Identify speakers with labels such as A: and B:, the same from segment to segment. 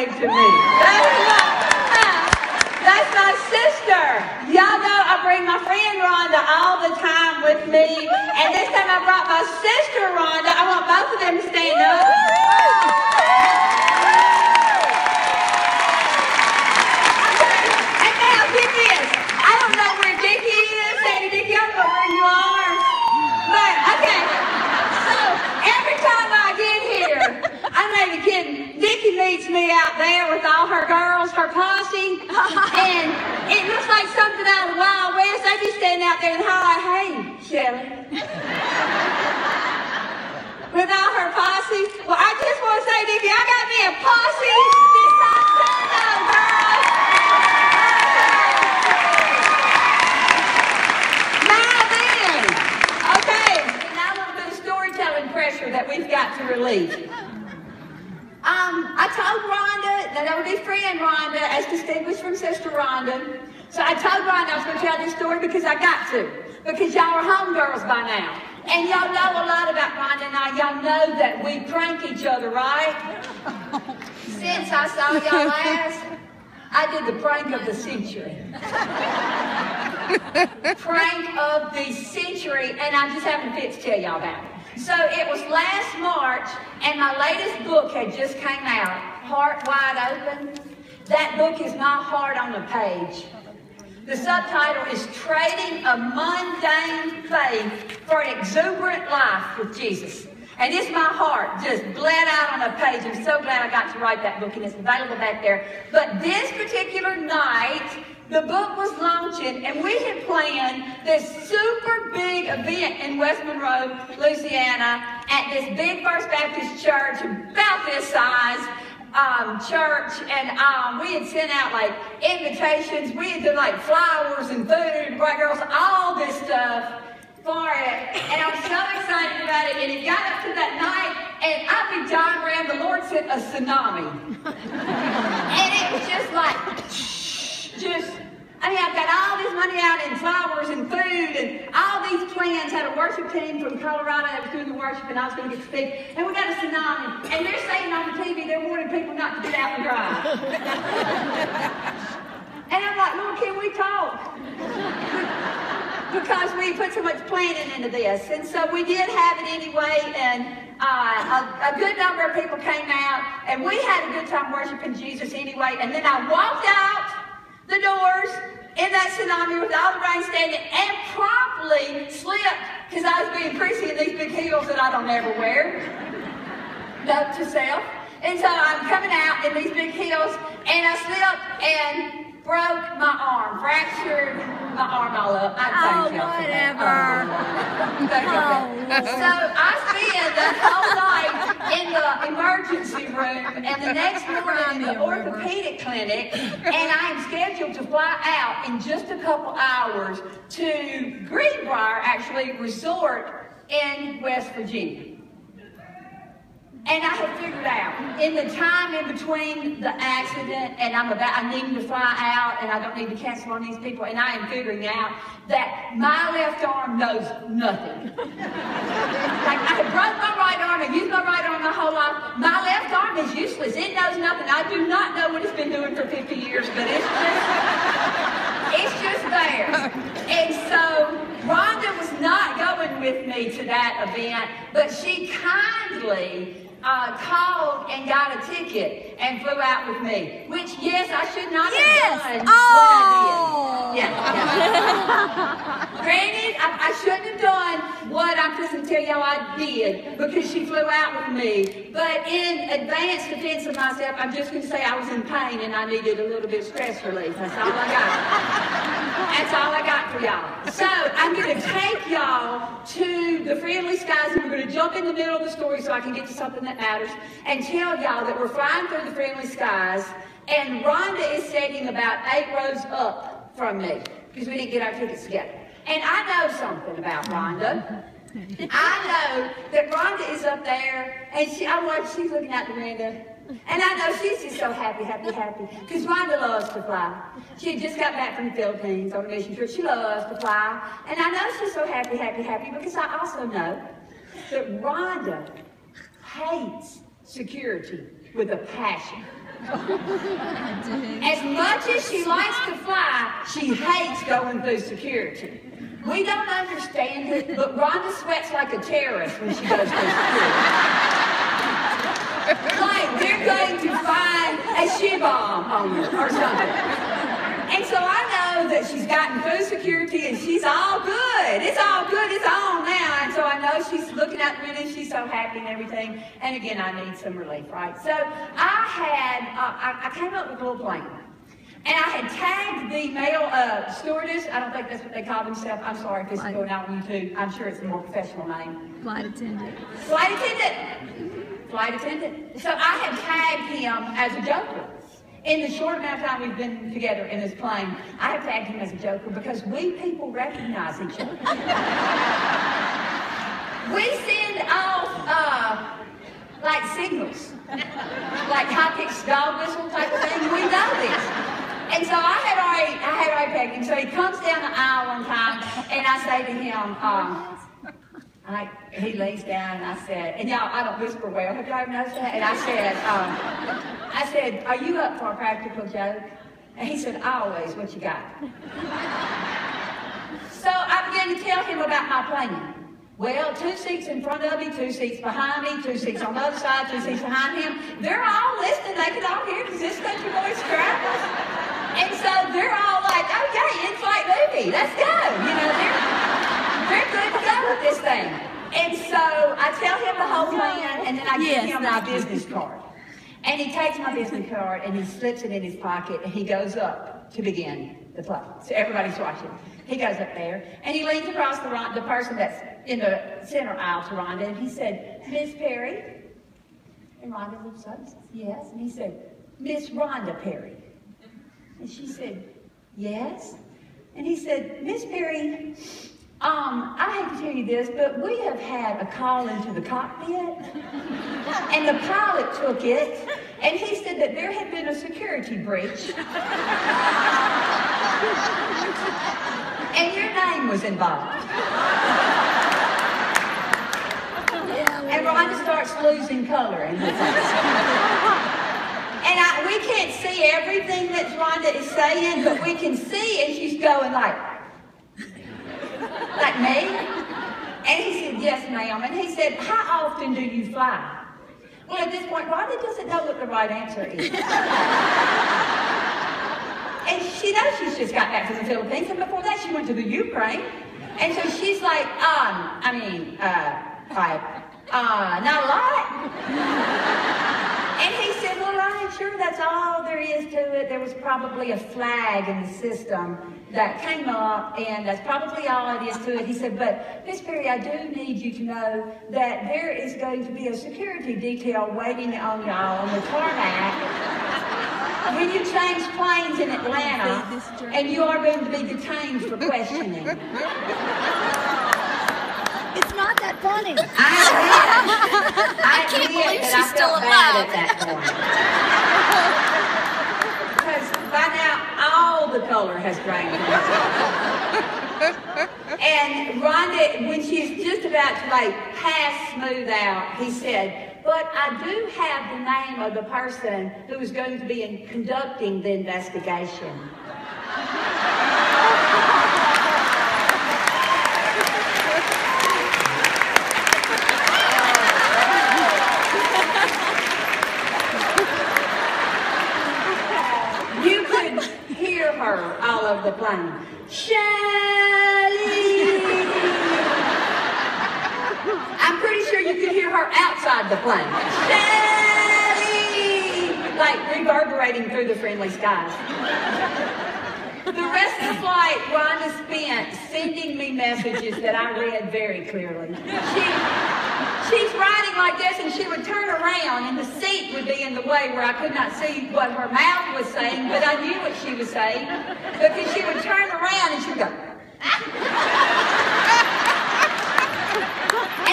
A: wave to me. That's my sister. Y'all know I bring my friend Rhonda all the time with me. And this time I brought my sister Rhonda. I want both of them to stand up. Okay. And now get this. I don't know where Dickie is. Sandy Dickie, I don't know where you are. But, okay. So, every time I get here, I'm not even kidding, Dickie meets me out there with all her girls, her posse, and it looks like something out of the Wild West. They be standing out there and holler, "Hey, Shellie." With all her posse. Well, I just want to say, Dickie, I got me a posse this time, girl. Now then, okay, now a little bit of storytelling pressure that we've got to relieve. I told Rhonda that I would befriend Rhonda as distinguished from Sister Rhonda. So I told Rhonda I was going to tell this story because I got to. Because y'all are homegirls by now. And y'all know a lot about Rhonda and I. Y'all know that we prank each other, right? Since I saw y'all last, I did the prank of the century. Prank of the century, and I'm just having fit to tell y'all about it. So it was last March, and my latest book had just came out, Heart Wide Open. That book is my heart on the page. The subtitle is Trading a Mundane Faith for an Exuberant Life with Jesus. And it's my heart just bled out on a page. I'm so glad I got to write that book, and it's available back there. But this particular night, the book was launching, and we had planned this super big event in West Monroe, Louisiana, at this big First Baptist church, about this size, church, and we had sent out like invitations. We had done like flowers and food, right, girls, all this stuff for it. And I was so excited about it, and it got up to that night, and I be John Ram, the Lord sent a tsunami. And it was just like, I mean, I've got all this money out in flowers and food and all these plans. Had a worship team from Colorado that was doing the worship, and I was going to get to speak. And we got a tsunami. And they're saying on the TV, they're warning people not to get out and drive. And I'm like, Lord, can we talk? Because we put so much planning into this. And so we did have it anyway, and a good number of people came out, and we had a good time worshiping Jesus anyway. And then I walked out the doors in that tsunami with all the rain standing, and promptly slipped, because I was being prissy in these big heels that I don't ever wear. Note to self. And so I'm coming out in these big heels, and I slipped and broke my arm, fractured my arm all up.
B: Whatever.
A: So I spent that whole night in the emergency room, and the next morning in the orthopedic clinic, and I am scheduled to fly out in just a couple hours to Greenbrier, actually, resort in West Virginia. And I had figured out, in the time in between the accident and I need to fly out, and I don't need to cancel on these people, and I am figuring out that my left arm knows nothing. Like, I had broke my right arm and used my right arm my whole life. My left arm is useless. It knows nothing. I do not know what it's been doing for 50 years, but it's just there. And so Rhonda was not going with me to that event, but she kindly called and got a ticket and flew out with me. Which, yes, I should not have done what I did. Yeah. Granted, I shouldn't have done what I'm just going to tell y'all I did, because she flew out with me. But in advanced defense of myself, I'm just going to say I was in pain and I needed a little bit of stress relief. That's all I got. That's all I got for y'all. So I'm going to take y'all to the Friendly Skies, and we're going to jump in the middle of the story so I can get to something that matters, and tell y'all that we're flying through the Friendly Skies, and Rhonda is sitting about 8 rows up from me, because we didn't get our tickets together. And I know something about Rhonda. I know that Rhonda is up there, and she's looking out the window. And I know she's just so happy, because Rhonda loves to fly. She had just got back from the Philippines on a mission trip. She loves to fly. And I know she's so happy, because I also know that Rhonda hates security. with a passion. As much as she likes to fly, she hates going through security. We don't understand it, but Rhonda sweats like a terrorist when she goes through security. Like they're going to find a shoe bomb on her or something. And so I know that she's gotten through security and she's all good. It's all good. It's on now. And so I know she's looking out the window. She's so happy and everything. And again, I need some relief, right? So I came up with a little plan. And I had tagged the male stewardess. I don't think that's what they call themselves. I'm sorry if this is going out on YouTube. I'm sure it's a more professional name.
B: Flight attendant.
A: Flight attendant. Flight attendant. So I had tagged him as a joker. In the short amount of time we've been together in this plane, I have tagged him as a joker because we people recognize each other. We send off like signals, like high-pitched dog whistle type of thing. We know this. And so I had already tagged him. So he comes down the aisle one time, and I say to him, he lays down, and I said, and y'all, I don't whisper well. Have y'all ever noticed that? And I said, are you up for a practical joke? And he said, always. What you got? So I began to tell him about my plan. Well, 2 seats in front of me, 2 seats behind me, 2 seats on the other side, 2 seats behind him. They're all listening. They can all hear because this country voice travels. And so they're all like, okay, in-flight movie. Let's go. You know, they're good to go with this thing. And so I tell him the whole plan, and then I give him my business card. And he takes my business card, and he slips it in his pocket, and he goes up to begin the play. So everybody's watching. He goes up there, and he leans across the person that's in the center aisle to Rhonda, and he said, Miss Perry. And Rhonda looks up and says, yes. And he said, Miss Rhonda Perry. And she said, yes. And he said, Miss Perry, I hate to tell you this, but we have had a call into the cockpit, and the pilot took it, and he said that there had been a security breach, and your name was involved. And Rhonda starts losing color in her face. And we can't see everything that Rhonda is saying, but we can see, and she's going like me? And he said, yes, ma'am. And he said, how often do you fly? Well, at this point, Rhonda doesn't know what the right answer is. And she knows she's just got back to the Philippines, and before that she went to the Ukraine. And so she's like, not a lot. And he said, well, I'm sure that's all there is to it. There was probably a flag in the system that came up, and that's probably all it is to it. He said, but Miss Perry, I do need you to know that there is going to be a security detail waiting on y'all on the tarmac when you change planes in Atlanta, and you are going to be detained for questioning.
B: It's not that funny.
A: I
B: can't believe
A: that
B: she's
A: I felt
B: still
A: bad
B: alive.
A: at that point. Because by now, all the color has drained from her. And Rhonda, when she's just about to like pass smooth out, he said, but I do have the name of the person who is going to be conducting the investigation. Her all over the plane. Shellie! I'm pretty sure you could hear her outside the plane. Shellie! Like reverberating through the friendly skies. The rest of the flight, Rhonda spent sending me messages that I read very clearly. She's riding like this, and she would turn around, and the seat would be in the way where I could not see what her mouth was saying, but I knew what she was saying, because she would turn around and she would go, and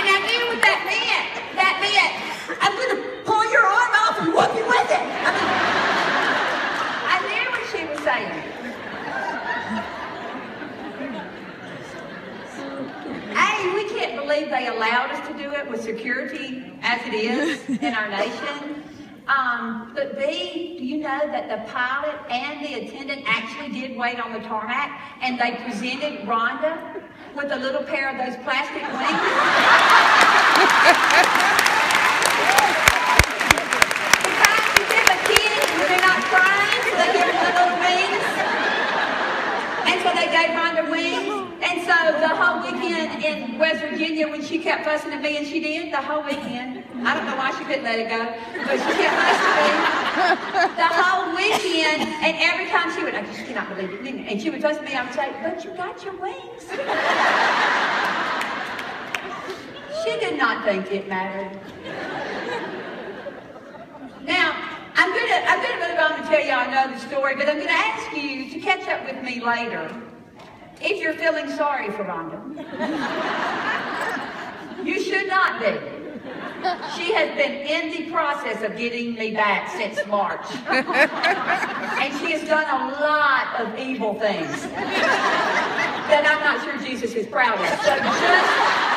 A: I knew what that meant. That meant, I'm going to pull your arm off and whoop you with it. I knew what she was saying. Hey, we can't believe they allowed us to do it with security as it is in our nation. But B, do you know that the pilot and the attendant actually did wait on the tarmac, and they presented Rhonda with a little pair of those plastic wings? The kind you give a kid when they're not crying, so they give them the little wings. And so they gave Rhonda wings. And so the whole weekend in West Virginia, when she kept fussing at me, and she did the whole weekend. I don't know why she couldn't let it go, but she kept fussing at me the whole weekend. And every time she would, I just cannot believe it. And she would fuss at me, I would say, but you got your wings. She did not think it mattered. Now, I'm gonna move on to tell y'all another story, but I'm gonna ask you to catch up with me later if you're feeling sorry for Rhonda. You should not be. She has been in the process of getting me back since March. And she has done a lot of evil things that I'm not sure Jesus is proud of. So just